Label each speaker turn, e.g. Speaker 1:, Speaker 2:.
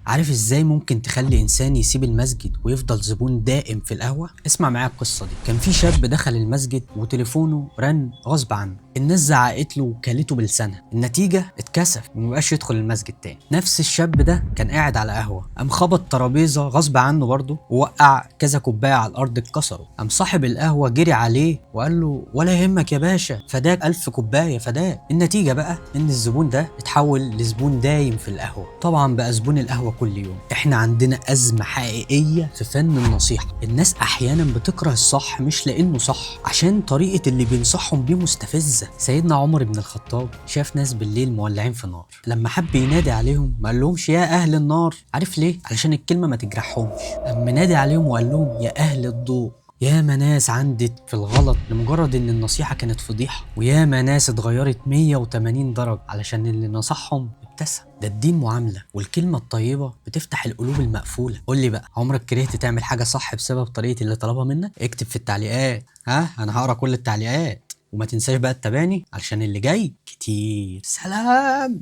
Speaker 1: عارف ازاي ممكن تخلي انسان يسيب المسجد ويفضل زبون دائم في القهوة؟ اسمع معايا القصة دي. كان في شاب دخل المسجد وتليفونه رن غصب عنه، الناس زعقت له وكلته بلسانها، النتيجة اتكسف ومبقاش يدخل المسجد تاني. نفس الشاب ده كان قاعد على قهوة، قام خبط ترابيزة غصب عنه برضه ووقع كذا كوباية على الأرض اتكسروا. قام صاحب القهوة جري عليه وقال له ولا يهمك يا باشا، فداك 1000 كوباية فداك. النتيجة بقى إن الزبون ده اتحول لزبون دايم في القهوة، طبعا بقى زبون القهوة كل يوم. احنا عندنا أزمة حقيقية في فن النصيحة. الناس أحيانا بتكره الصح مش لأنه صح، عشان طريقة اللي بينصحهم بيه مستفزة. سيدنا عمر بن الخطاب شاف ناس بالليل مولعين في نار، لما حب ينادي عليهم ما قالهمش يا أهل النار، عارف ليه؟ علشان الكلمة ما تجرحهمش. أما نادي عليهم وقال لهم يا أهل الضوء. ياما ناس عندت في الغلط لمجرد ان النصيحة كانت فضيحة، وياما ناس اتغيرت 180 درجة علشان اللي نصحهم ابتسم. ده الدين معاملة، والكلمة الطيبة بتفتح القلوب المقفولة. قول لي بقى، عمرك كرهت تعمل حاجة صح بسبب طريقة اللي طلبها منك؟ اكتب في التعليقات، انا هقرا كل التعليقات. وما تنساش بقى تتابعني علشان اللي جاي كتير. سلام.